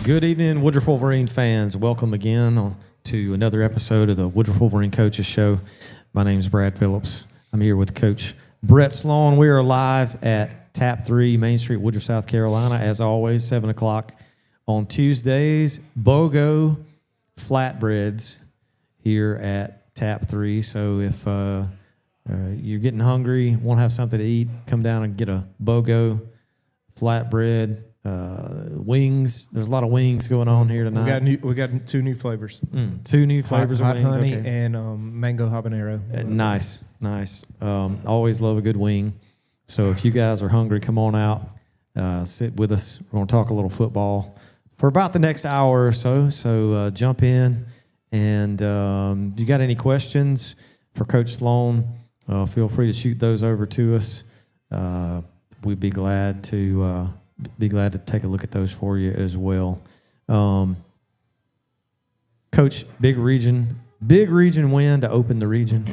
Good evening, Woodruff Wolverine fans. Welcome again to another episode of the Woodruff Wolverine Coaches Show. My name is Brad Phillips. I'm here with Coach Brett Sloan. We are live at Tap 3 Main Street, Woodruff, South Carolina. As always, 7 o'clock on Tuesdays. BOGO flatbreads here at Tap 3. So if you're getting hungry, want to have something to eat, come down and get a BOGO flatbread. Wings. There's a lot of wings going on here tonight. We got two new flavors. Two new flavors hot of wings. honey Okay. and mango habanero. Nice. Always love a good wing. So if you guys are hungry, come on out. Sit with us. We're going to talk a little football for about the next hour or so. So jump in. And if you got any questions for Coach Sloan, feel free to shoot those over to us. We'd be glad to take a look at those for you as well. Coach, big region win to open the region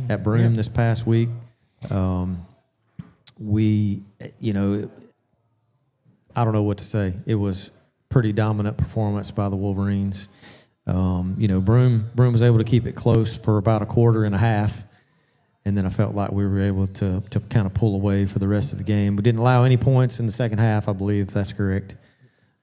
at Broome this past week. I don't know what to say. It was pretty dominant performance by the Wolverines. Broome was able to keep it close for about a quarter and a half. And then I felt like we were able to kind of pull away for the rest of the game. We didn't allow any points in the second half, I believe, if that's correct.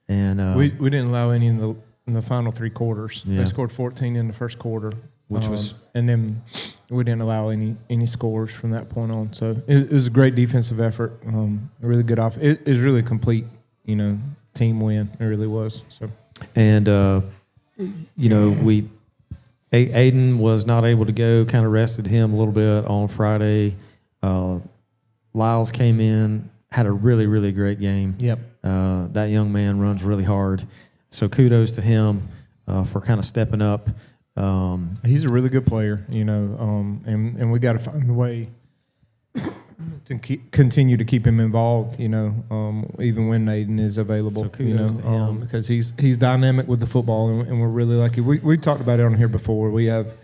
And we didn't allow any in the final three quarters. Yeah. They scored 14 in the first quarter, which was, and then we didn't allow any scores from that point on. So it was a great defensive effort. A really good off. It was really a complete, team win. It really was. So, and Aiden was not able to go, kind of rested him a little bit on Friday. Lyles came in, had a really, really great game. Yep. That young man runs really hard. So kudos to him for kind of stepping up. He's a really good player, and we got to find a way to continue to keep him involved, even when Aiden is available. So kudos to him. Because he's dynamic with the football, and we're really lucky. We talked about it on here before. We have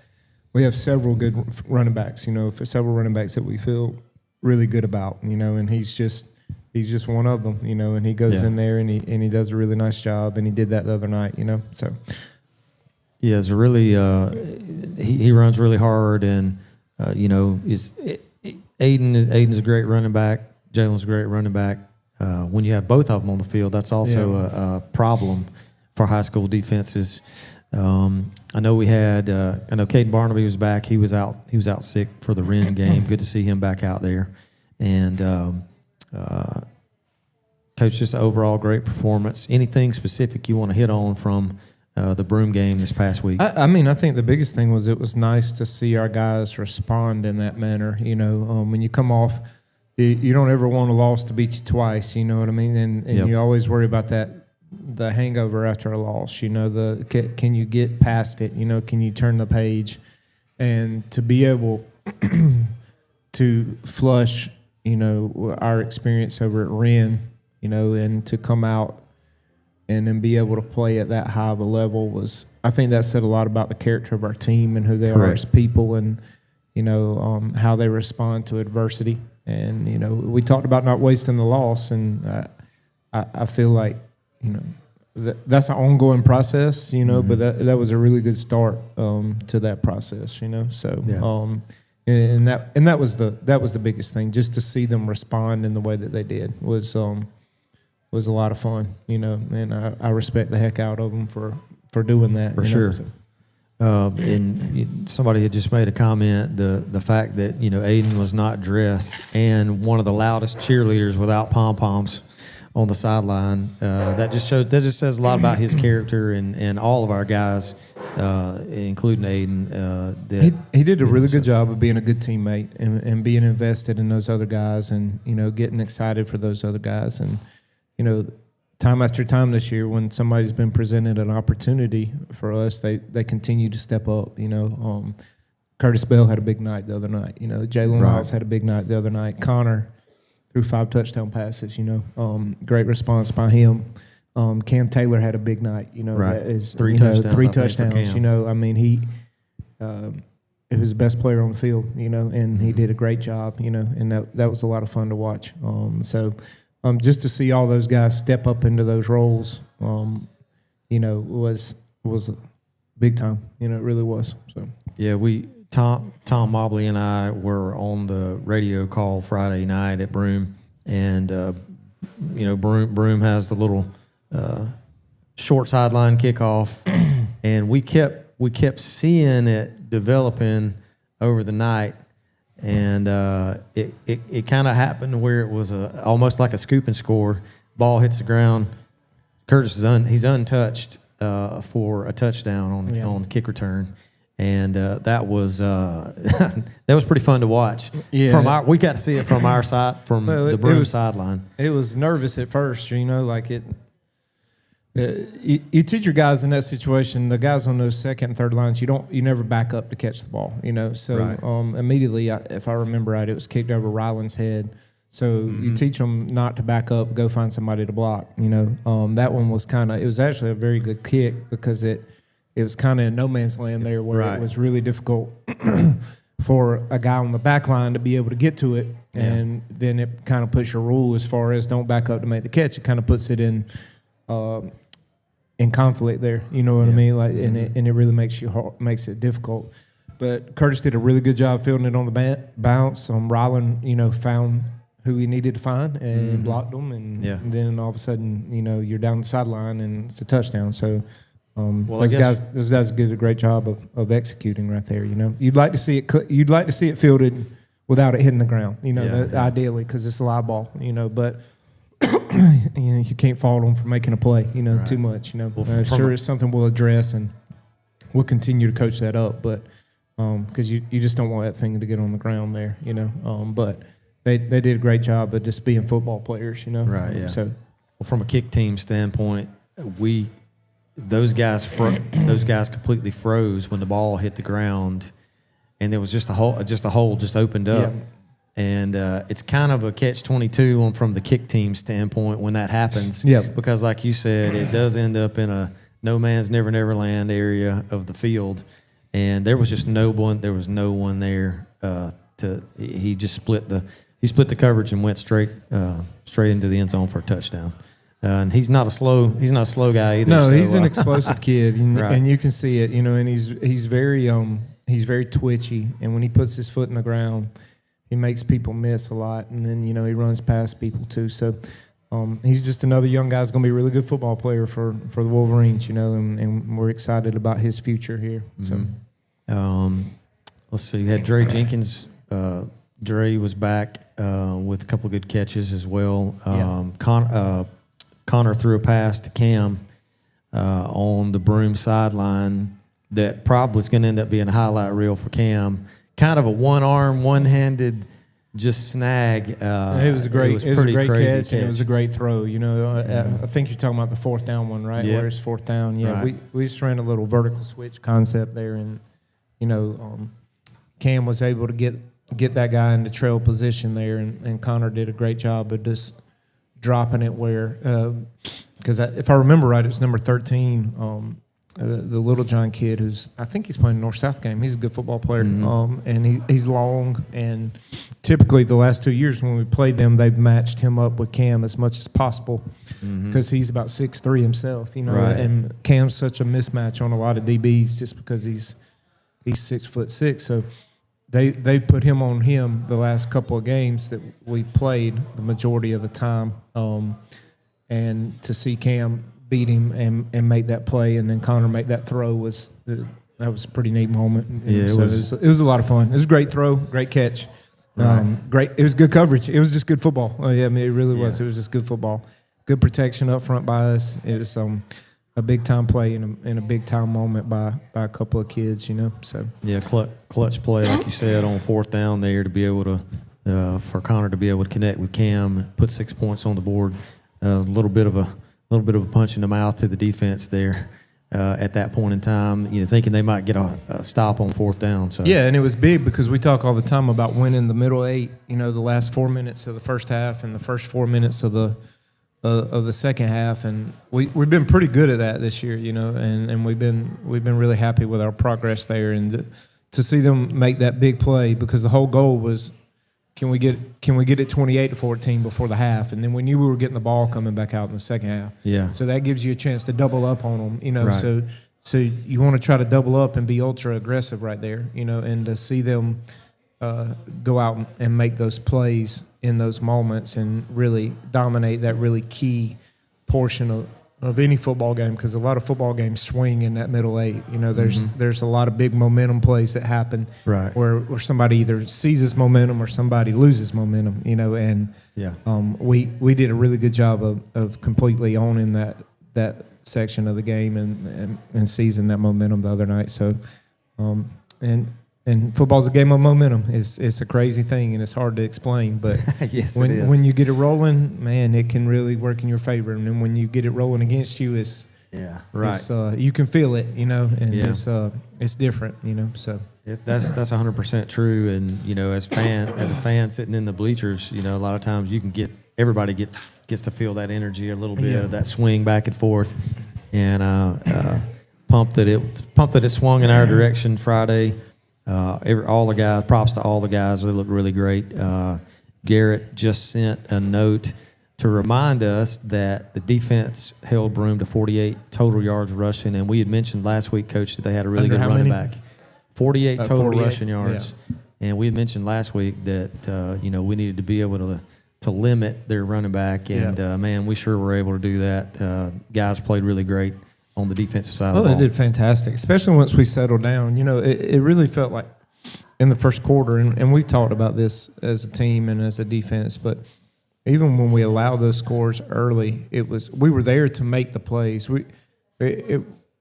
several good running backs, for several running backs that we feel really good about, and he's just one of them, and he goes in there and he does a really nice job, and he did that the other night, so. Yeah, it's really he runs really hard, and Aiden's a great running back. Jalen's a great running back. When you have both of them on the field, that's also a problem for high school defenses. I know Caden Barnaby was back. He was out sick for the Wren game. Good to see him back out there. And Coach, just overall great performance. Anything specific you want to hit on from the Broome game this past week? I think the biggest thing was it was nice to see our guys respond in that manner. When you come off, you don't ever want a loss to beat you twice. You know what I mean? And Yep. You always worry about the hangover after a loss. Can you get past it? Can you turn the page? And to be able to flush, our experience over at Wren, and to come out and then be able to play at that high of a level I think that said a lot about the character of our team and who they are as people, and how they respond to adversity. And we talked about not wasting the loss, and I feel like that's an ongoing process, Mm-hmm. but that was a really good start to that process, So and that was the biggest thing, just to see them respond in the way that they did was a lot of fun, and I respect the heck out of them for doing that. For sure. So. And somebody had just made a comment, the fact that, Aiden was not dressed and one of the loudest cheerleaders without pom-poms on the sideline. That just says a lot about his character and all of our guys, including Aiden. He did a really good job of being a good teammate and being invested in those other guys, and, getting excited for those other guys. And, time after time this year, when somebody's been presented an opportunity for us, they continue to step up. Curtis Bell had a big night the other night. Jalen Lyles had a big night the other night. Connor threw 5 touchdown passes. Great response by him. Cam Taylor had a big night. Three touchdowns. Three touchdowns. He was the best player on the field. And he did a great job. And that was a lot of fun to watch. Just to see all those guys step up into those roles, was big time. It really was. So Yeah, Tom Mobley and I were on the radio call Friday night at Broome, and Broome has the little short sideline kickoff, and we kept seeing it developing over the night, and it kind of happened where it was almost like a scoop and score. Ball hits the ground. Curtis he's untouched for a touchdown on the kick return. And that was pretty fun to watch. Yeah. We got to see it from our side, from the Broome sideline. It was nervous at first, like it. You teach your guys in that situation. The guys on those second and third lines, you never back up to catch the ball. So right. Immediately, if I remember right, it was kicked over Ryland's head. So you teach them not to back up, go find somebody to block. That one was it was actually a very good kick because it was kind of in no man's land there where It was really difficult for a guy on the back line to be able to get to it. Yeah. And then it kind of puts your rule as far as don't back up to make the catch. It kind of puts it in conflict there. You know what I mean? And it really makes it difficult. But Curtis did a really good job fielding it on the bounce. Ryland, found who he needed to find and blocked them. And then all of a sudden, you're down the sideline and it's a touchdown. So those guys did a great job of executing right there. You'd like to see it fielded without it hitting the ground. Ideally, because it's a live ball. But you can't fault them for making a play. Right. Too much. Sure, it's something we'll address and we'll continue to coach that up. But because you just don't want that thing to get on the ground there. But they did a great job of just being football players. Right. Yeah. So, from a kick team standpoint, those guys completely froze when the ball hit the ground, and there was just a hole just opened up, and it's kind of a catch-22 from the kick team standpoint when that happens, because like you said, it does end up in a no man's never land area of the field, and there was just no one there he just split the coverage and went straight into the end zone for a touchdown. And he's not a slow guy either. No, he's an explosive kid, and you can see it. And he's very twitchy. And when he puts his foot in the ground, he makes people miss a lot. And then he runs past people too. So he's just another young guy who's going to be a really good football player for the Wolverines. And we're excited about his future here. So, let's see. You had Dre Jenkins. Dre was back with a couple of good catches as well. Connor threw a pass to Cam on the Broome sideline that probably is going to end up being a highlight reel for Cam. Kind of a one-handed just snag. It was a great catch, and it was a great throw. Mm-hmm. I think you're talking about the fourth down one, right? Yep. Where it's fourth down. Yeah, right. we just ran a little vertical switch concept there, and Cam was able to get that guy into trail position there, and Connor did a great job of just dropping it where, because if I remember right, it was number 13, the Little John kid I think he's playing North-South game. He's a good football player, and he's long, and typically the last 2 years when we played them, they've matched him up with Cam as much as possible because he's about 6'3" himself, right. And Cam's such a mismatch on a lot of DBs just because he's 6'6", so They put him on him the last couple of games that we played the majority of the time, and to see Cam beat him and make that play, and then Connor make that throw was a pretty neat moment. Yeah, it was a lot of fun. It was a great throw, great catch, great. It was good coverage. It was just good football. It really was. It was just good football, good protection up front by us. It was a big time play in a big time moment by a couple of kids, So clutch play, like you said, on fourth down there to be able to for Connor to be able to connect with Cam, put 6 points on the board. A little bit of a punch in the mouth to the defense there at that point in time. Thinking they might get a stop on fourth down. So and it was big because we talk all the time about winning the middle eight. The last 4 minutes of the first half and the first 4 minutes of the second half, and we've been pretty good at that this year, and we've been really happy with our progress there, and to see them make that big play because the whole goal was can we get it 28-14 before the half? And then we knew we were getting the ball coming back out in the second half. Yeah. So that gives you a chance to double up on them, you know. Right. So you want to try to double up and be ultra aggressive right there, you know, and to see them go out and make those plays in those moments and really dominate that really key portion of any football game, because a lot of football games swing in that middle eight. You know, there's a lot of big momentum plays that happen where somebody either seizes momentum or somebody loses momentum, you know, and we did a really good job of completely owning that section of the game and seizing that momentum the other night. So and football's a game of momentum. It's a crazy thing, and it's hard to explain. But yes, when, it is. when you get it rolling, man, it can really work in your favor. And then when you get it rolling against you, it's you can feel it, you know, and it's different, you know. So that's 100% true. And you know, as a fan sitting in the bleachers, you know, a lot of times you can everybody gets to feel that energy a little bit of that swing back and forth, and pumped that it swung in our direction Friday. All the guys, props to all the guys. They look really great. Garrett just sent a note to remind us that the defense held Broome to 48 total yards rushing, and we had mentioned last week, Coach, that they had a really good running back. 48 total 48, rushing yards, and we had mentioned last week that you know, we needed to be able to limit their running back, and man, we sure were able to do that. Guys played really great on the defensive side of the ball. They did fantastic, especially once we settled down. You know, it really felt like in the first quarter, and we talked about this as a team and as a defense, but even when we allowed those scores early, we were there to make the plays. We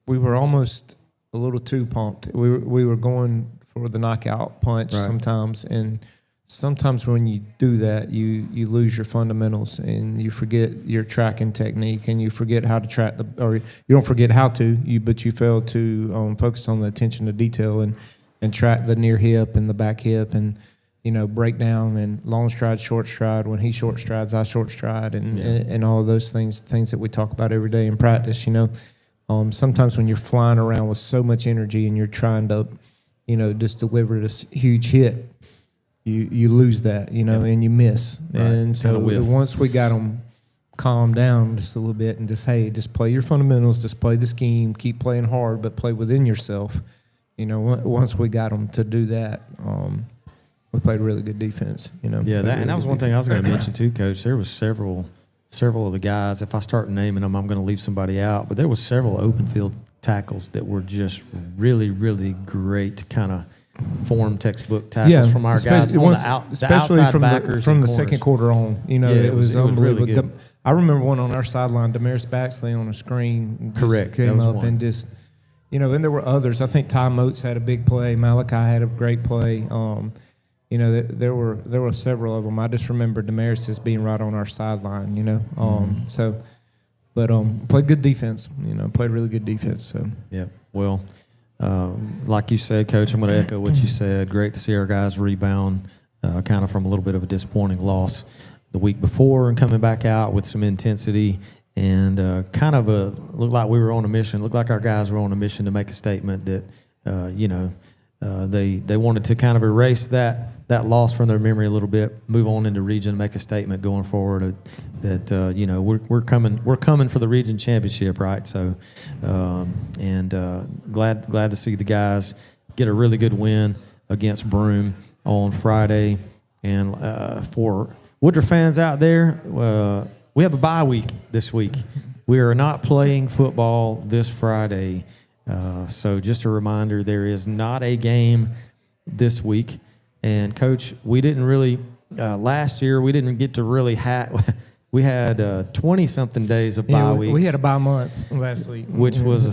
were almost a little too pumped. We were going for the knockout punch sometimes, and sometimes when you do that, you lose your fundamentals and you forget your tracking technique, and you forget how to track or you don't forget how to, but you fail to focus on the attention to detail and track the near hip and the back hip, and you know, break down and long stride, short stride. When he short strides, I short stride, and all of those things that we talk about every day in practice. You know, sometimes when you're flying around with so much energy and you're trying to, you know, just deliver this huge hit, you lose that, you know, and you miss. Right. And so once we got them calmed down just a little bit and just play your fundamentals, just play the scheme, keep playing hard, but play within yourself. You know, once we got them to do that, we played really good defense, you know. Yeah, that was one thing I was going to mention too, Coach. There was several of the guys, if I start naming them, I'm going to leave somebody out, but there was several open field tackles that were just really, really great kind of form textbook tackles from our guys, especially from the second quarter on. You know, it was unbelievable. Really good. I remember one on our sideline, Damaris Baxley on a screen. Correct. Came up and just, you know, and there were others. I think Ty Moats had a big play. Malachi had a great play. You know, there were several of them. I just remember Damaris as being right on our sideline. You know, played good defense. You know, played really good defense. So yeah, well. Like you said, Coach, I'm going to echo what you said. Great to see our guys rebound kind of from a little bit of a disappointing loss the week before and coming back out with some intensity and kind of looked like we were on a mission. Looked like our guys were on a mission to make a statement that, you know, they wanted to kind of erase that loss from their memory a little bit, move on into region, make a statement going forward that you know, we're coming for the region championship, right? So glad to see the guys get a really good win against Broome on Friday. And for Woodruff fans out there, we have a bye week this week. We are not playing football this Friday. So just a reminder, there is not a game this week. And, Coach, we didn't really last year we didn't get to really we had 20-something days of bye weeks. We had a bye month last week. Which was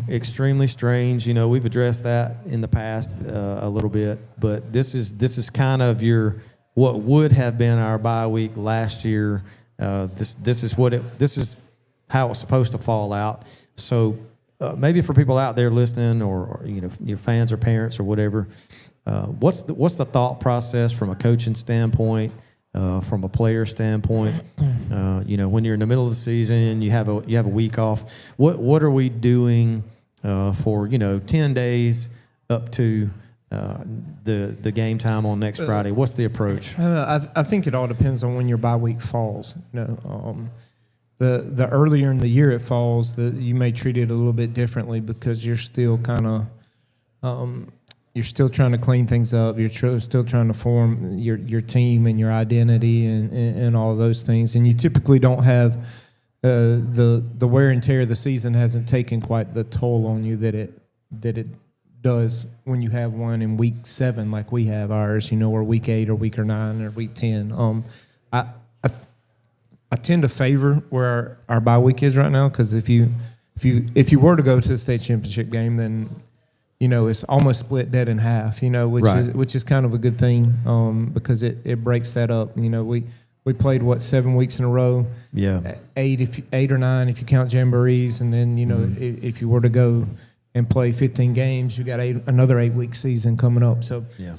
extremely strange. You know, we've addressed that in the past a little bit. But this is kind of what would have been our bye week last year. This is how it's supposed to fall out. So maybe for people out there listening, or you know, your fans or parents or whatever, what's the thought process from a coaching standpoint, from a player standpoint? You know, when you're in the middle of the season, you have a week off. What are we doing for, you know, 10 days up to the game time on next Friday? What's the approach? I think it all depends on when your bye week falls. The earlier in the year it falls, you may treat it a little bit differently because you're still kind of you're still trying to clean things up. You're still trying to form your team and your identity and all of those things. And you typically don't have the wear and tear of the season hasn't taken quite the toll on you that it does when you have one in week 7 like we have ours, or week 8 or week 9 or week 10. I tend to favor where our bye week is right now because if you were to go to the state championship game, then it's almost split dead in half. Which is kind of a good thing because it breaks that up. We played 7 weeks in a row. Yeah, 8 or 9 if you count jamborees, and then if you were to go and play 15 games, you got another 8-week season coming up. So yeah.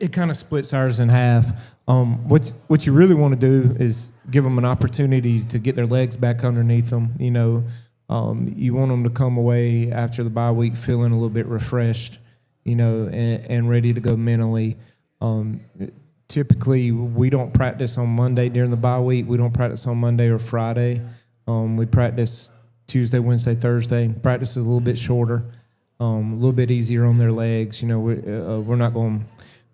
It kind of splits ours in half. What you really want to do is give them an opportunity to get their legs back underneath them. You want them to come away after the bye week feeling a little bit refreshed, and ready to go mentally. Typically, we don't practice on Monday during the bye week. We don't practice on Monday or Friday. We practice Tuesday, Wednesday, Thursday. Practice is a little bit shorter, a little bit easier on their legs. We're not going.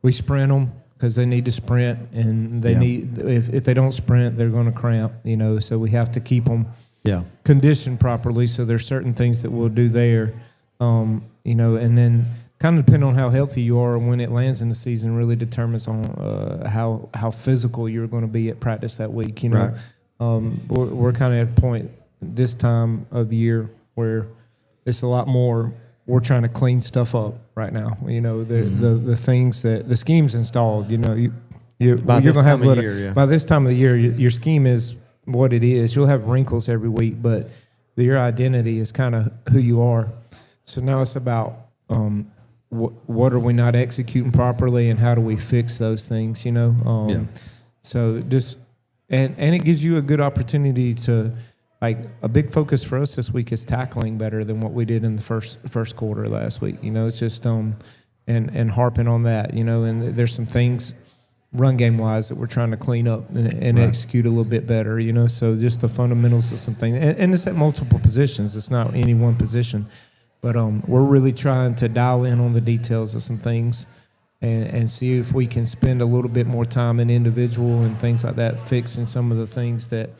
We sprint them because they need to sprint, and they need. If they don't sprint, they're going to cramp. So we have to keep them conditioned properly. So there's certain things that we'll do there, and then kind of depending on how healthy you are and when it lands in the season really determines on how physical you're going to be at practice that week. Right. We're kind of at a point this time of year where it's a lot more. We're trying to clean stuff up right now. The things that the scheme's installed. You're going to have by this time of the year, your scheme is what it is. You'll have wrinkles every week, but your identity is kind of who you are. So now it's about what are we not executing properly, and how do we fix those things? So just and it gives you a good opportunity to. Like a big focus for us this week is tackling better than what we did in the first quarter last week. It's just and harping on that. And there's some things run game wise that we're trying to clean up and execute a little bit better. So just the fundamentals of something, and it's at multiple positions. It's not any one position, but we're really trying to dial in on the details of some things and see if we can spend a little bit more time in individual and things like that, fixing some of the things that.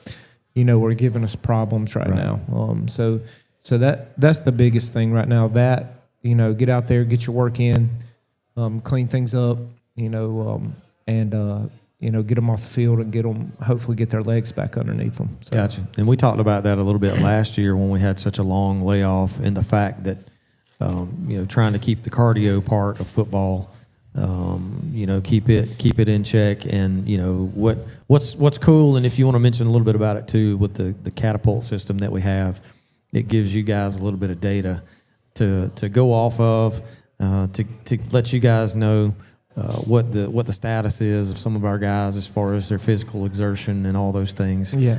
Are giving us problems right now. So that's the biggest thing right now. That get out there, get your work in, clean things up. Get them off the field and hopefully get their legs back underneath them. So. Gotcha. And we talked about that a little bit last year when we had such a long layoff, and the fact that trying to keep the cardio part of football. Keep it in check, and what's cool. And if you want to mention a little bit about it too, with the catapult system that we have, it gives you guys a little bit of data to go off of, to let you guys know what the status is of some of our guys as far as their physical exertion and all those things. Yeah.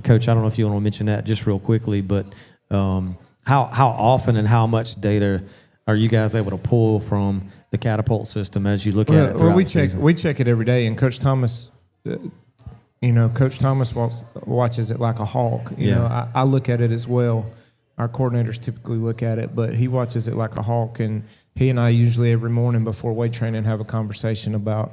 Coach, I don't know if you want to mention that just real quickly, but how often and how much data are you guys able to pull from the catapult system as you look at it throughout the season? We check it every day, and Coach Thomas, Coach Thomas watches it like a hawk. I look at it as well. Our coordinators typically look at it, but he watches it like a hawk, and he and I usually every morning before weight training have a conversation about,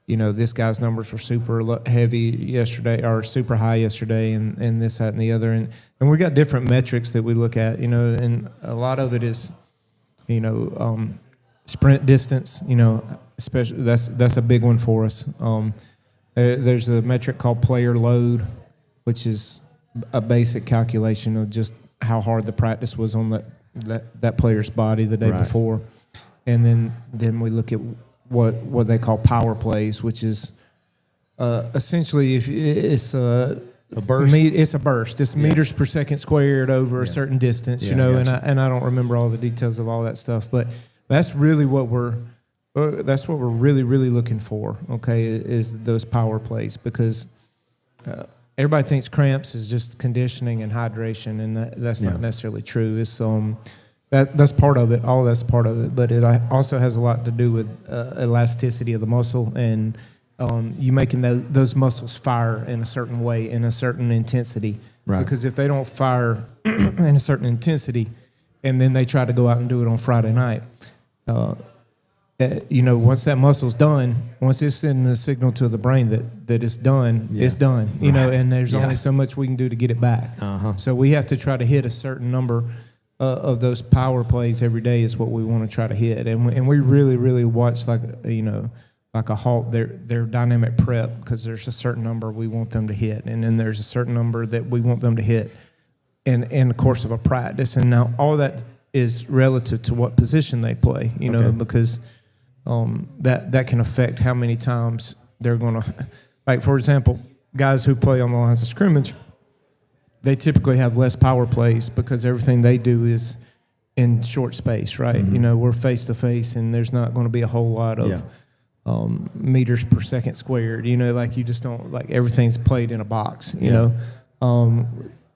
this guy's numbers were super heavy yesterday or super high yesterday, and this, that, and the other, and we got different metrics that we look at, and a lot of it is. Sprint distance, especially that's a big one for us. There's a metric called player load, which is a basic calculation of just how hard the practice was on that player's body the day before, and then we look at what they call power plays, which is essentially if it's a burst. It's a burst. It's meters per second squared over a certain distance, gotcha. and I don't remember all the details of all that stuff, but that's really what we're really, really looking for. Okay, is those power plays, because everybody thinks cramps is just conditioning and hydration, and that's not necessarily true. It's That's part of it. All that's part of it, but it also has a lot to do with elasticity of the muscle and you making those muscles fire in a certain way, in a certain intensity. Right. Because if they don't fire in a certain intensity, and then they try to go out and do it on Friday night, once that muscle's done, once it's sending a signal to the brain that it's done, it's done. And there's only so much we can do to get it back. So we have to try to hit a certain number of those power plays every day is what we want to try to hit, and we really, really watch like a halt their dynamic prep, because there's a certain number we want them to hit, and then there's a certain number that we want them to hit in the course of a practice. And now all that is relative to what position they play, because that can affect how many times they're going to, like for example, guys who play on the lines of scrimmage, they typically have less power plays because everything they do is in short space, right? Mm-hmm. We're face to face, and there's not going to be a whole lot of meters per second squared. Like you just don't, like everything's played in a box.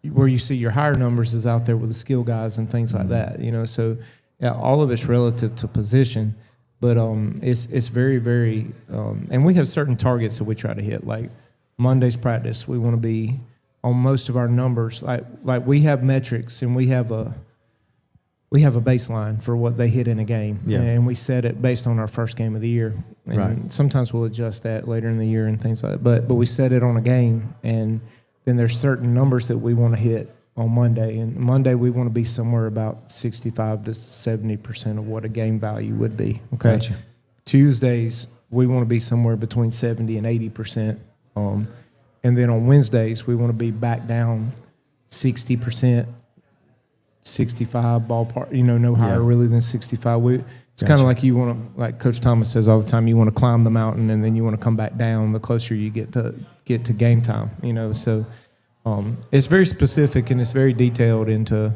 Where you see your higher numbers is out there with the skill guys and things like that. So all of it's relative to position, but it's very, very, and we have certain targets that we try to hit. Like Monday's practice, we want to be on most of our numbers. Like we have metrics, and we have a baseline for what they hit in a game, and we set it based on our first game of the year. And sometimes we'll adjust that later in the year and things like that. But we set it on a game, and then there's certain numbers that we want to hit on Monday. And Monday we want to be somewhere about 65 to 70% of what a game value would be. Okay. Gotcha. Tuesdays we want to be somewhere between 70 and 80%. And then on Wednesdays we want to be back down 60%. 65 ballpark, no higher really than 65. It's kind of like you want to, like Coach Thomas says all the time, you want to climb the mountain and then you want to come back down the closer you get to game time. So it's very specific and it's very detailed into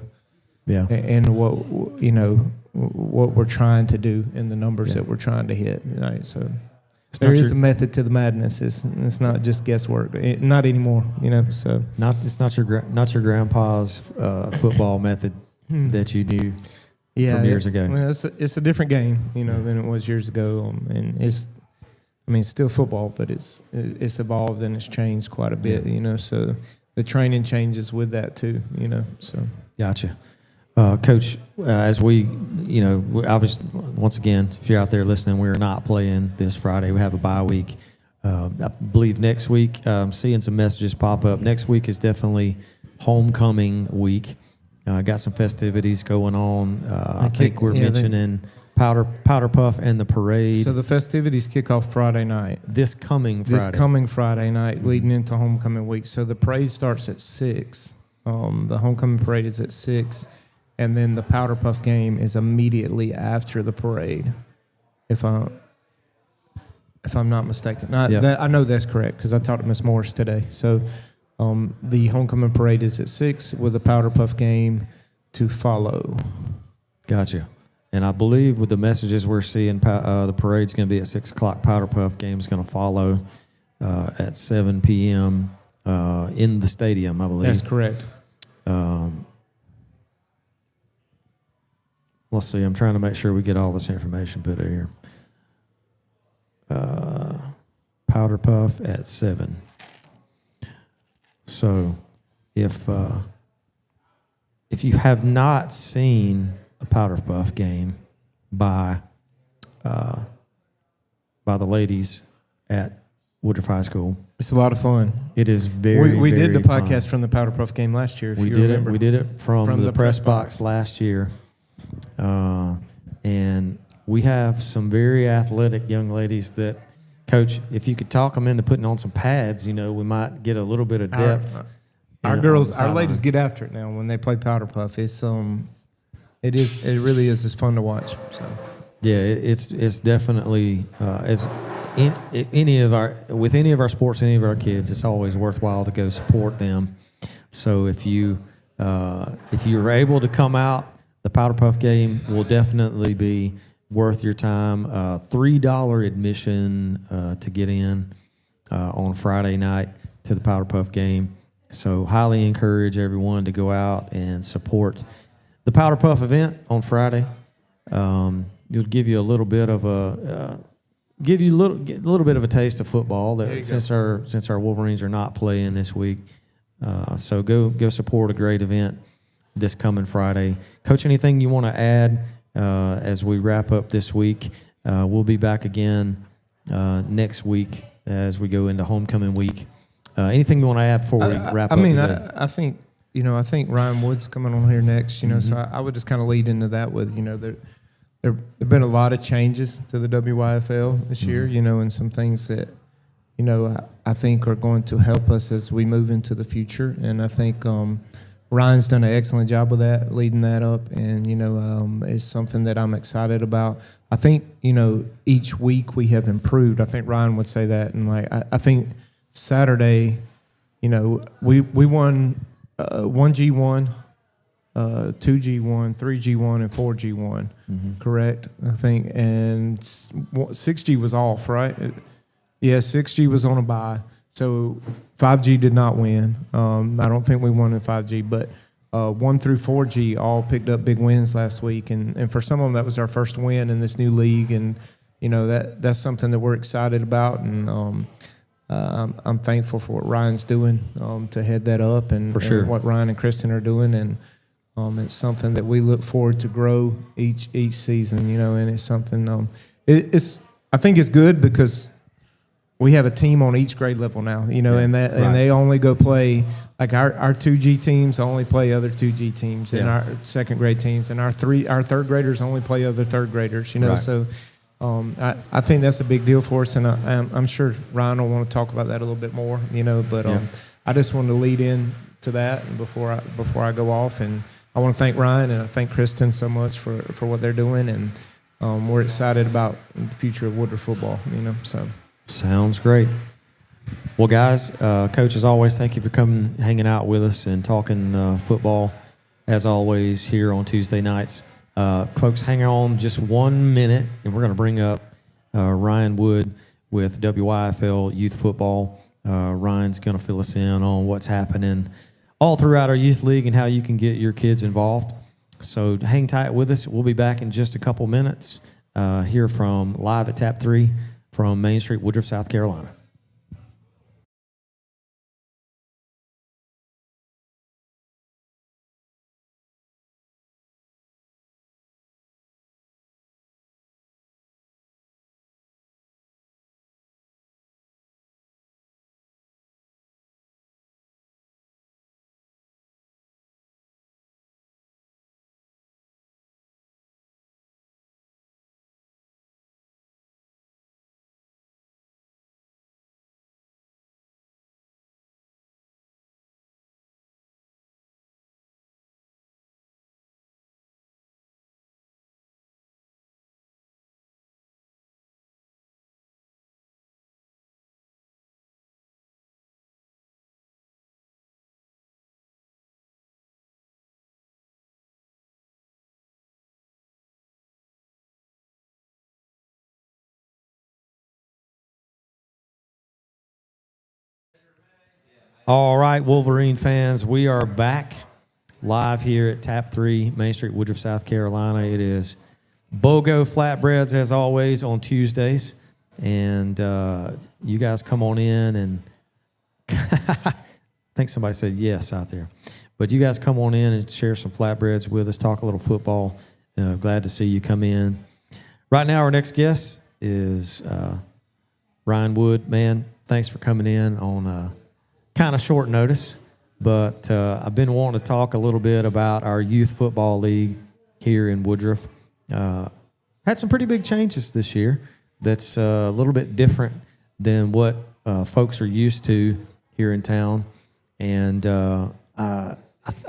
what we're trying to do and the numbers that we're trying to hit. Right? So there is a method to the madness. It's not just guesswork. Not anymore. So it's not your grandpa's football method that you knew from years ago. Well, it's a different game, than it was years ago. And it's still football, but it's evolved and it's changed quite a bit. So the training changes with that too. So gotcha. Coach, as we obviously, once again, if you're out there listening, we're not playing this Friday. We have a bye week. I believe next week, I'm seeing some messages pop up. Next week is definitely homecoming week. Got some festivities going on. I think we're mentioning Powder Puff and the parade. So the festivities kick off Friday night. This coming Friday night, leading into homecoming week. So the parade starts at 6. The homecoming parade is at 6. And then the Powder Puff game is immediately after the parade, if I'm not mistaken. I know that's correct because I talked to Miss Morris today. So the homecoming parade is at 6 with the Powder Puff game to follow. Gotcha. And I believe with the messages we're seeing, the parade's going to be at 6 o'clock. Powder Puff game is going to follow at 7 p.m. In the stadium, I believe. That's correct. Let's see. I'm trying to make sure we get all this information put in here. Powder Puff at 7. So, if you have not seen a Powder Puff game by the ladies at Woodruff High School, it's a lot of fun. it is very. We did the fun. podcast from the Powder Puff game last year. We did it from the press box last year. And we have some very athletic young ladies that, Coach, if you could talk them into putting on some pads, we might get a little bit of depth. Our ladies get after it now when they play Powder Puff. It really is fun to watch. So yeah, it's definitely with any of our sports, any of our kids, it's always worthwhile to go support them. So if you're able to come out, the Powder Puff game will definitely be worth your time. $3 admission to get in on Friday night to the Powder Puff game. So highly encourage everyone to go out and support the Powder Puff event on Friday. It'll give you a little bit of a little bit of a taste of football that since our Wolverines are not playing this week. So go support a great event this coming Friday. Coach, anything you want to add as we wrap up this week? We'll be back again next week as we go into homecoming week. Anything you want to add before we wrap up? I think I think Ryan Wood's coming on here next. So I would just kind of lead into that with there have been a lot of changes to the WYFL this year. And some things that I think are going to help us as we move into the future. And I think Ryan's done an excellent job with that, leading that up, and it's something that I'm excited about. I think each week we have improved. I think Ryan would say that, and I think Saturday, we won 1G1, 2G1, 3G1, and 4G1. Correct, I think, and 6G was off, right? Yeah, 6G was on a bye. So 5G did not win. I don't think we won in 5G, but 1 through 4G all picked up big wins last week, and for some of them that was our first win in this new league, and that's something that we're excited about, and I'm thankful for what Ryan's doing to head that up, and, for sure. and what Ryan and Kristen are doing, and it's something that we look forward to grow each season, and it's something I think it's good because we have a team on each grade level now, and they only go play, like our 2G teams only play other 2G teams, and our second grade teams, and our third graders only play other third graders, Right. So I think that's a big deal for us, and I'm sure Ryan will want to talk about that a little bit more, but I just wanted to lead in to that and before I go off, and I want to thank Ryan and I thank Kristen so much for what they're doing, and we're excited about the future of Woodruff football, so. Sounds great. Well, guys, Coach, as always, thank you for coming, hanging out with us and talking football, as always, here on Tuesday nights. Folks, hang on just 1 minute, and we're going to bring up Ryan Wood with WYFL Youth Football. Ryan's going to fill us in on what's happening all throughout our youth league and how you can get your kids involved. So hang tight with us. We'll be back in just a couple minutes here from live at Tap 3 from Main Street, Woodruff, South Carolina. All right, Wolverine fans, we are back live here at Tap 3, Main Street, Woodruff, South Carolina. It is BOGO Flatbreads, as always, on Tuesdays. And you guys come on in and I think somebody said yes out there. But you guys come on in and share some flatbreads with us, talk a little football. Glad to see you come in. Right now, our next guest is Ryan Wood. Man, thanks for coming in on kind of short notice, but I've been wanting to talk a little bit about our youth football league here in Woodruff. Had some pretty big changes this year that's a little bit different than what folks are used to here in town. And I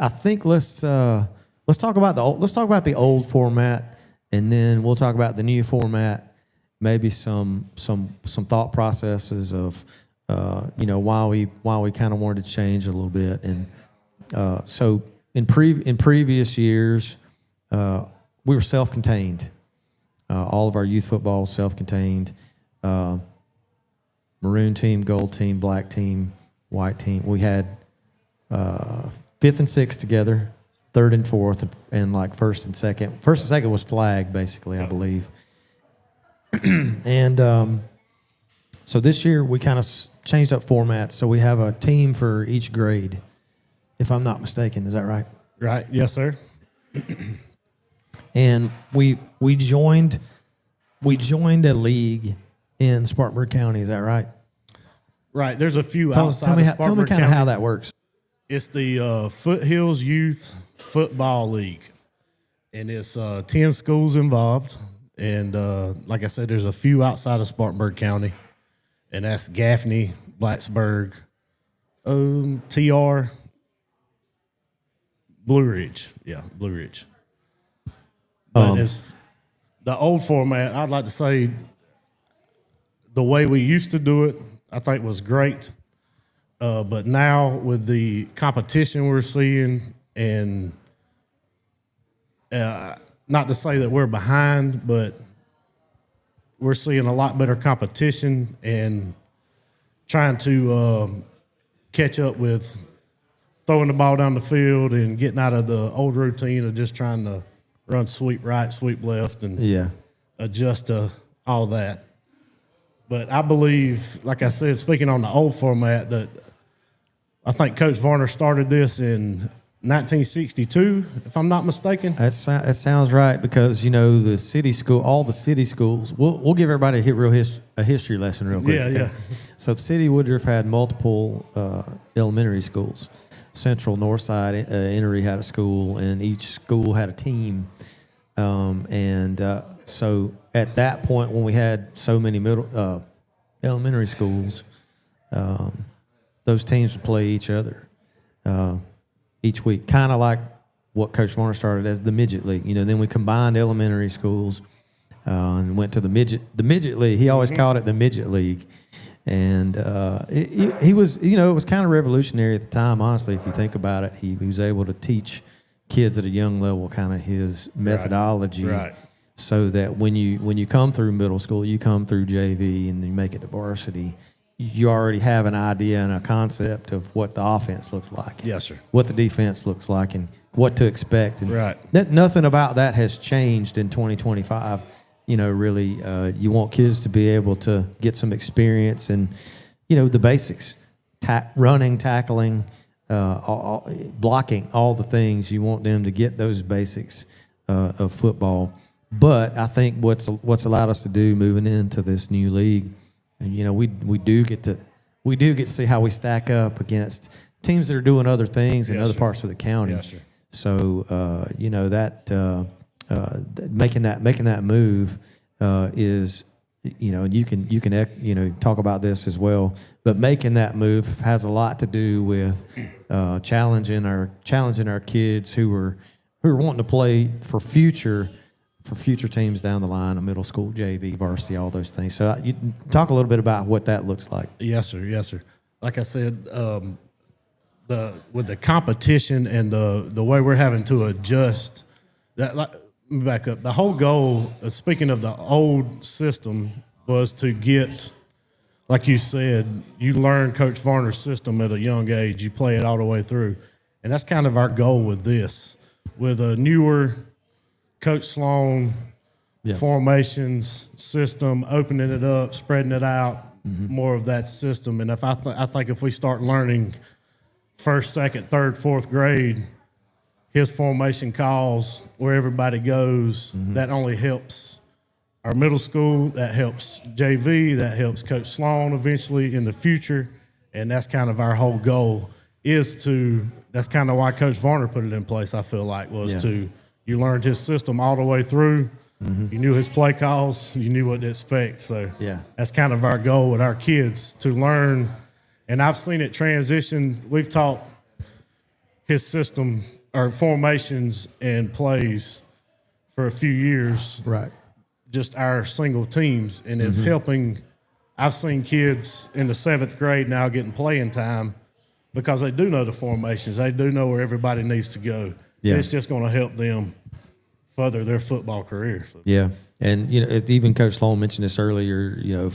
think let's talk about the old format, and then we'll talk about the new format, maybe some thought processes of why we kind of wanted to change a little bit. And so in previous years, we were self-contained. All of our youth football self-contained. Maroon team, gold team, black team, white team. We had 5th and 6th together, third and fourth, and like first and second. First and second was flag, basically, I believe. And so this year we kind of changed up formats. So we have a team for each grade, if I'm not mistaken. Is that right? Right. Yes, sir. And we joined a league in Spartanburg County. Is that right? Right. There's a few Tell outside me of kind Spartanburg of County. how that works. It's the Foothills Youth Football League, and it's 10 schools involved. And like I said, there's a few outside of Spartanburg County, and that's Gaffney, Blacksburg, TR, Blue Ridge. Yeah, Blue Ridge. But it's the old format. I'd like to say the way we used to do it, I think was great. But now with the competition we're seeing, and not to say that we're behind, but we're seeing a lot better competition and trying to catch up with throwing the ball down the field and getting out of the old routine of just trying to run sweep right, sweep left, and adjust to all that. But I believe, like I said, speaking on the old format, that I think Coach Varner started this in 1962, if I'm not mistaken. That sounds right, because the city school, all the city schools. We'll give everybody a history lesson real quick. Yeah, okay? yeah. So the city of Woodruff had multiple elementary schools. Central, Northside, Enery had a school, and each school had a team. So at that point, when we had so many elementary schools, those teams would play each other each week, kind of like what Coach Varner started as the midget league. Then we combined elementary schools and went to the midget league. He always called it the midget league, and he was, it was kind of revolutionary at the time. Honestly, if you think about it, he was able to teach kids at a young level kind of his methodology. Right. So that when you come through middle school, you come through JV and you make it to varsity, you already have an idea and a concept of what the offense looks like. Yes, sir. What the defense looks like and what to expect. And right. Nothing about that has changed in 2025. Really, you want kids to be able to get some experience and, the basics, running, tackling, blocking, all the things. You want them to get those basics of football. But I think what's allowed us to do moving into this new league, and we do get to see how we stack up against teams that are doing other things in other parts of the county. Yes, sir. So making that move is, you can talk about this as well, but making that move has a lot to do with challenging our kids who are wanting to play for future teams down the line, a middle school, JV, varsity, all those things. So you talk a little bit about what that looks like. Yes, sir. Yes, sir. Like I said, with the competition and the way we're having to adjust, back up. The whole goal, speaking of the old system, was to get, like you said, you learn Coach Varner's system at a young age. You play it all the way through. And that's kind of our goal with this. With a newer Coach Sloan formations system, opening it up, spreading it out, more of that system. And I think if we start learning first, second, third, fourth grade, his formation calls, where everybody goes, that only helps our middle school, that helps JV, that helps Coach Sloan eventually in the future. And that's kind of our whole goal that's kind of why Coach Varner put it in place, I feel like, you learned his system all the way through. You knew his play calls. You knew what to expect. So that's kind of our goal with our kids, to learn. And I've seen it transition. We've taught his system or formations and plays for a few years. Right. Just our single teams. And it's helping. I've seen kids in the 7th grade now getting playing time because they do know the formations. They do know where everybody needs to go. Yeah. It's just going to help them further their football career. Yeah, and even Coach Sloan mentioned this earlier.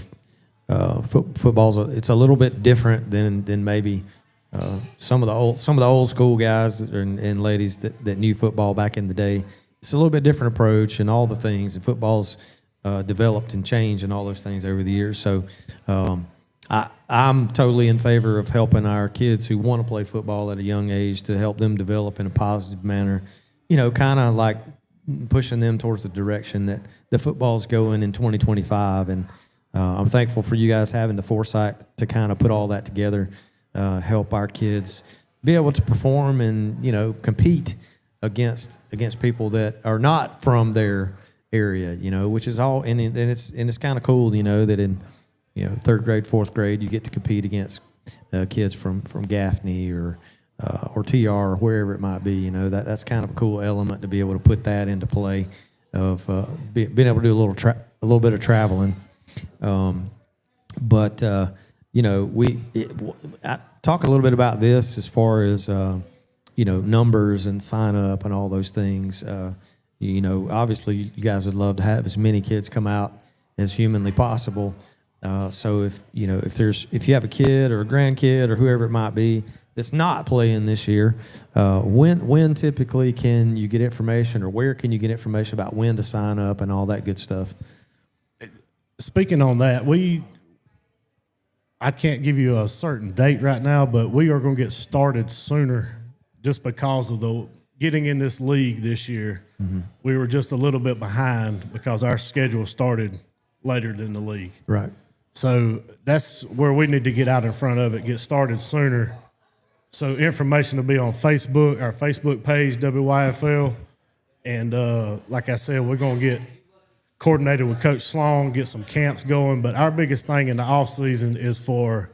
Football's it's a little bit different than maybe some of the old school guys and ladies that knew football back in the day. It's a little bit different approach and all the things. And football's developed and changed and all those things over the years. So I'm totally in favor of helping our kids who want to play football at a young age to help them develop in a positive manner. Kind of like pushing them towards the direction that the football's going in 2025. And I'm thankful for you guys having the foresight to kind of put all that together, help our kids be able to perform and, compete against people that are not from their area, which is all, and it's kind of cool, that in, third grade, fourth grade, you get to compete against kids from Gaffney or TR or wherever it might be. That's kind of a cool element to be able to put that into play of being able to do a little bit of traveling. I talk a little bit about this as far as numbers and sign up and all those things. Obviously you guys would love to have as many kids come out as humanly possible. So if you have a kid or a grandkid or whoever it might be that's not playing this year, when typically can you get information, or where can you get information about when to sign up and all that good stuff? Speaking on that, I can't give you a certain date right now, but we are going to get started sooner just because of the getting in this league this year. Mm-hmm. We were just a little bit behind because our schedule started later than the league. Right. So that's where we need to get out in front of it, get started sooner. So information will be on Facebook, our Facebook page, WYFL. And like I said, we're going to get coordinated with Coach Sloan, get some camps going. But our biggest thing in the offseason is for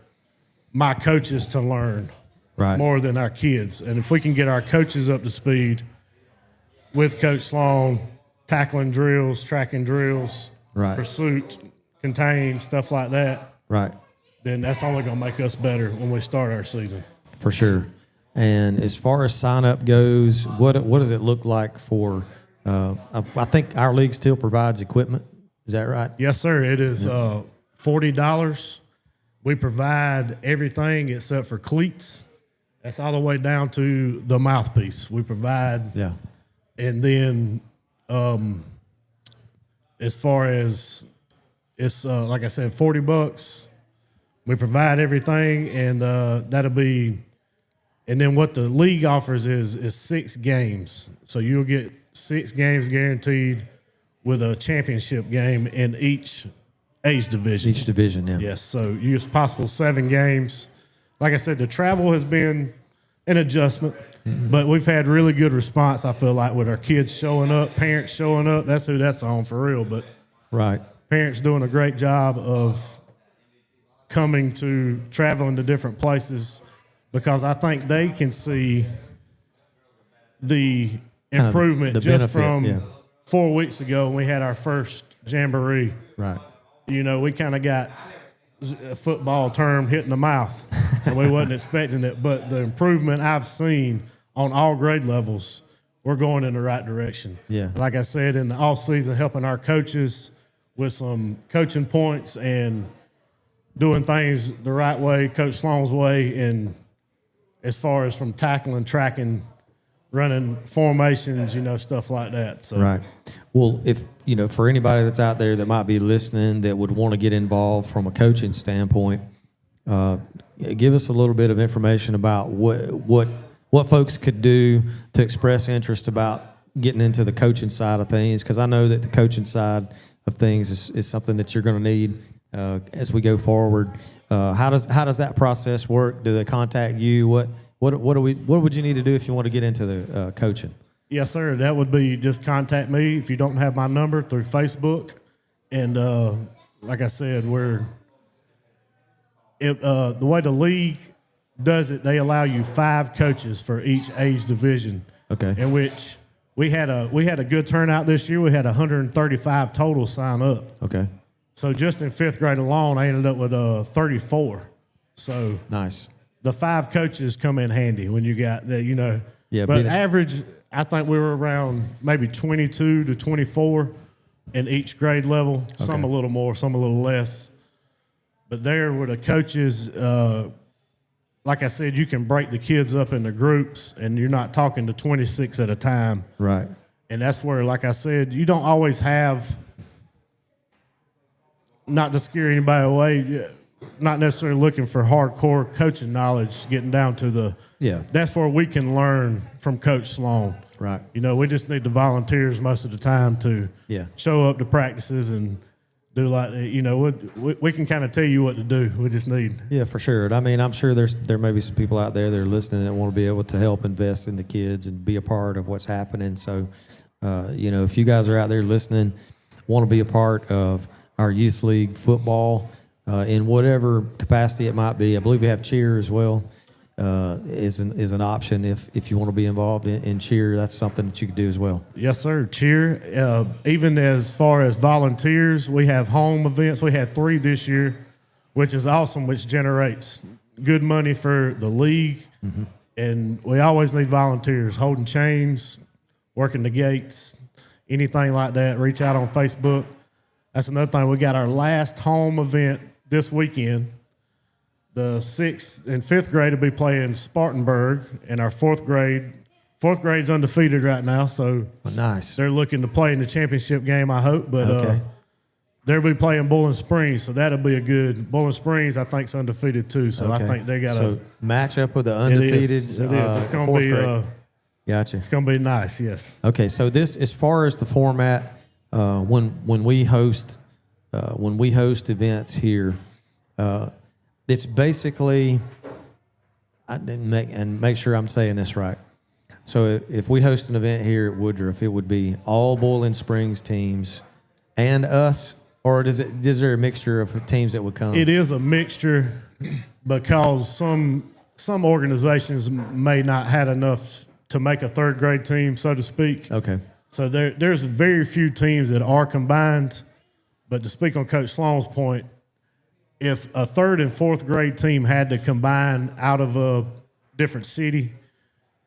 my coaches to learn more than our kids. And if we can get our coaches up to speed with Coach Sloan, tackling drills, tracking drills, pursuit, contain, stuff like that, then that's only going to make us better when we start our season. For sure. And as far as sign-up goes, what does it look like for I think our league still provides equipment. Is that right? Yes, sir. It is $40. We provide everything except for cleats. That's all the way down to the mouthpiece. We provide. Yeah. And then as far as it's, like I said, $40. We provide everything, and that'll be – and then what the league offers is 6 games. So you'll get 6 games guaranteed with a championship game in each age division. Each division, yeah. Yes, so it's possible 7 games. Like I said, the travel has been an adjustment, but we've had really good response, I feel like, with our kids showing up, parents showing up. That's who that's on for real. But parents doing a great job of coming to traveling to different places, because I think they can see the improvement the just benefit, from 4 weeks ago when we had our first jamboree. Right. We kind of got a football term hit in the mouth, and we wasn't expecting it. But the improvement I've seen on all grade levels, we're going in the right direction. Yeah. Like I said, in the off season, helping our coaches with some coaching points and doing things the right way, Coach Sloan's way, and as far as from tackling, tracking, running formations, stuff like that. So. Right. Well, if, for anybody that's out there that might be listening that would want to get involved from a coaching standpoint, give us a little bit of information about what folks could do to express interest about getting into the coaching side of things, because I know that the coaching side of things is something that you're going to need as we go forward. How does that process work? Do they contact you? What would you need to do if you want to get into the coaching? Yes, sir. That would be just contact me if you don't have my number through Facebook. And like I said, the way the league does it, they allow you 5 coaches for each age division. Okay. In which we had a good turnout this year. We had 135 total sign up. Okay. So just in 5th grade alone, I ended up with 34. So nice. The 5 coaches come in handy when you got that, Yeah. But average, I think we were around maybe 22 to 24 in each grade level. Okay. Some a little more, some a little less. But there were the coaches, like I said, you can break the kids up into groups, and you're not talking to 26 at a time. Right. And that's where, like I said, you don't always have, not to scare anybody away, not necessarily looking for hardcore coaching knowledge, getting down to the that's where we can learn from Coach Sloan. Right. You know, we just need the volunteers most of the time to show up to practices and do like, you know, we can kind of tell you what to do. We just need. Yeah, for sure. I mean, I'm sure there may be some people out there that are listening that want to be able to help invest in the kids and be a part of what's happening. So, you know, if you guys are out there listening, want to be a part of our youth league football in whatever capacity it might be. I believe we have cheer as well. Is an option if you want to be involved in cheer. That's something that you could do as well. Yes, sir. Cheer. Even as far as volunteers, we have home events. We had 3 this year, which is awesome, which generates good money for the league. Mm-hmm. And we always need volunteers, holding chains, working the gates, anything like that. Reach out on Facebook. That's another thing. We got our last home event this weekend. The 6th and 5th grade will be playing Spartanburg, and our 4th grade's undefeated right now, so nice. They're looking to play in the championship game, I hope. But they'll be playing Bowling Springs, so that'll be a good. Bowling Springs, I think, is undefeated too, so I think they got a match up with the undefeated. It is. It's going to be. Gotcha. It's going to be nice. Yes. Okay, so this, as far as the format, when we host events here. It's basically, make sure I'm saying this right. So if we host an event here at Woodruff, it would be all Bowling Springs teams and us, or is there a mixture of teams that would come? It is a mixture because some organizations may not had enough to make a 3rd grade team, so to speak. Okay. So there's very few teams that are combined. But to speak on Coach Sloan's point, if a 3rd and 4th grade team had to combine out of a different city,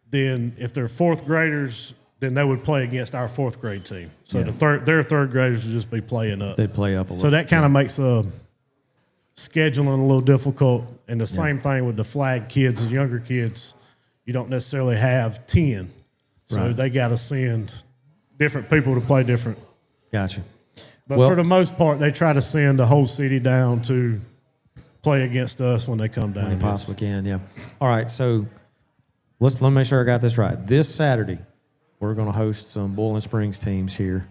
then if they're 4th graders, then they would play against our 4th grade team. So their 3rd graders would just be playing up. They'd play up a little. So that kind of makes scheduling a little difficult. And the same thing with the flag kids and younger kids. You don't necessarily have 10. So they got to send different people to play different. Gotcha. But for the most part, they try to send the whole city down to play against us when they come down. When they possibly can, yeah. All right, so let me make sure I got this right. This Saturday, we're going to host some Bowling Springs teams here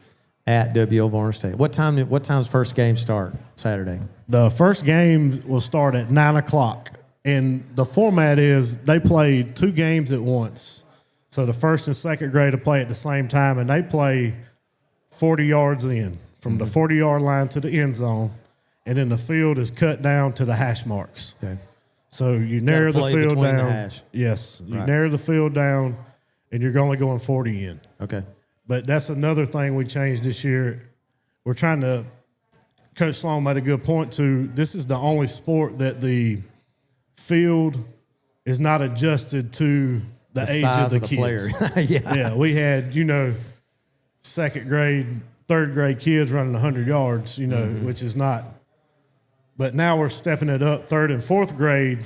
at WYFL Varner State. What time's first game start Saturday? The first game will start at 9 o'clock. And the format is they play 2 games at once. So the 1st and 2nd grade will play at the same time, and they play 40 yards in. From the 40-yard line to the end zone, and then the field is cut down to the hash marks. Okay. So you narrow the field down. The hash. Yes, you narrow the field down, and you're only going 40 in. Okay. But that's another thing we changed this year. We're trying to. Coach Sloan made a good point too. This is the only sport that the field is not adjusted to the age of the kids. Player. Yeah, we had 2nd grade. 3rd grade kids running 100 yards, which is not. But now we're stepping it up. 3rd and 4th grade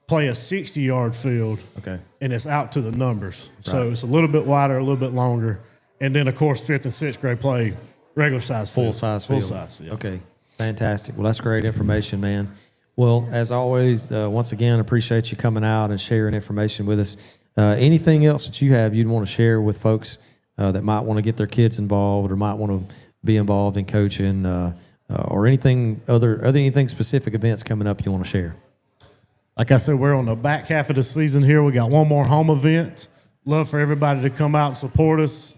play a 60-yard field. Okay. And it's out to the numbers. Right. So it's a little bit wider, a little bit longer. And then, of course, 5th and 6th grade play regular size field. Full size field. Full size, yeah. Okay. Fantastic. Well, that's great information, man. Well, as always, once again, appreciate you coming out and sharing information with us. Anything else that you have you'd want to share with folks that might want to get their kids involved or might want to be involved in coaching or anything anything specific events coming up you want to share? Like I said, we're on the back half of the season here. We got one more home event. Love for everybody to come out and support us.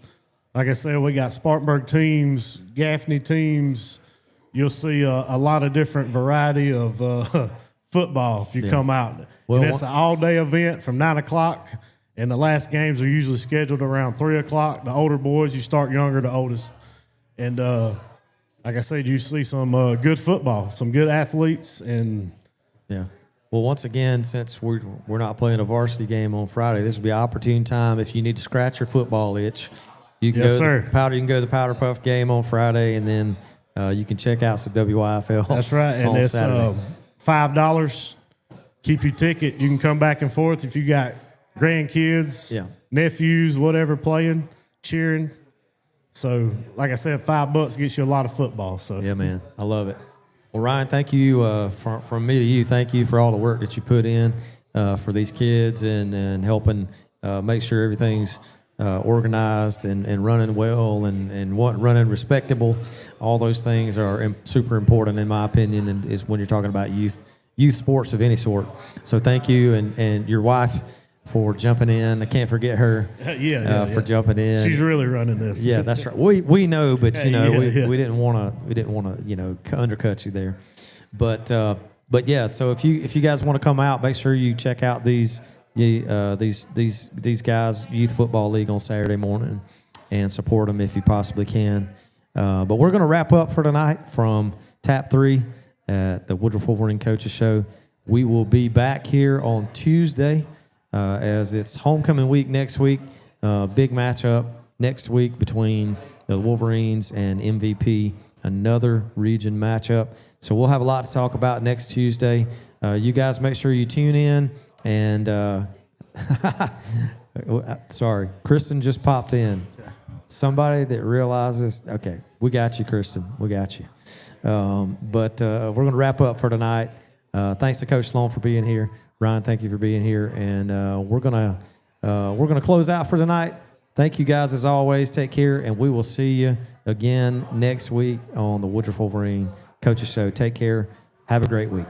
Like I said, we got Spartanburg teams, Gaffney teams. You'll see a lot of different variety of football if you come out. Well, and it's an all-day event from 9 o'clock. And the last games are usually scheduled around 3 o'clock. The older boys, you start younger, the oldest. And like I said, you see some good football, some good athletes. And yeah. Well, once again, since we're not playing a varsity game on Friday, this will be an opportune time if you need to scratch your football itch. You can go to the Powder Puff game on Friday, and then you can check out some WYFL. That's right, and it's $5 keep your ticket. You can come back and forth if you got grandkids, nephews, whatever playing, cheering. So, like I said, $5 gets you a lot of football. So yeah, man, I love it. Well, Ryan, thank you from me to you. Thank you for all the work that you put in for these kids and helping make sure everything's organized and running well and running respectable. All those things are super important in my opinion, and is when you're talking about youth sports of any sort. So thank you and your wife for jumping in. I can't forget her for jumping in. She's really running this. Yeah, that's right. We know, but you know, we didn't want to undercut you there. But yeah, so if you guys want to come out, make sure you check out these guys Youth Football League on Saturday morning and support them if you possibly can. But we're going to wrap up for tonight from Tap 3 at the Woodruff Wolverine Coaches Show. We will be back here on Tuesday as it's homecoming week next week. Big matchup next week between the Wolverines and MVP, another region matchup. So we'll have a lot to talk about next Tuesday. You guys make sure you tune in. And sorry, Kristen just popped in. Somebody that realizes, okay, we got you, Kristen. We got you. But we're going to wrap up for tonight. Thanks to Coach Sloan for being here. Ryan, thank you for being here. And we're gonna close out for tonight. Thank you guys as always. Take care, and we will see you again next week on the Woodruff Wolverine Coaches Show. Take care. Have a great week.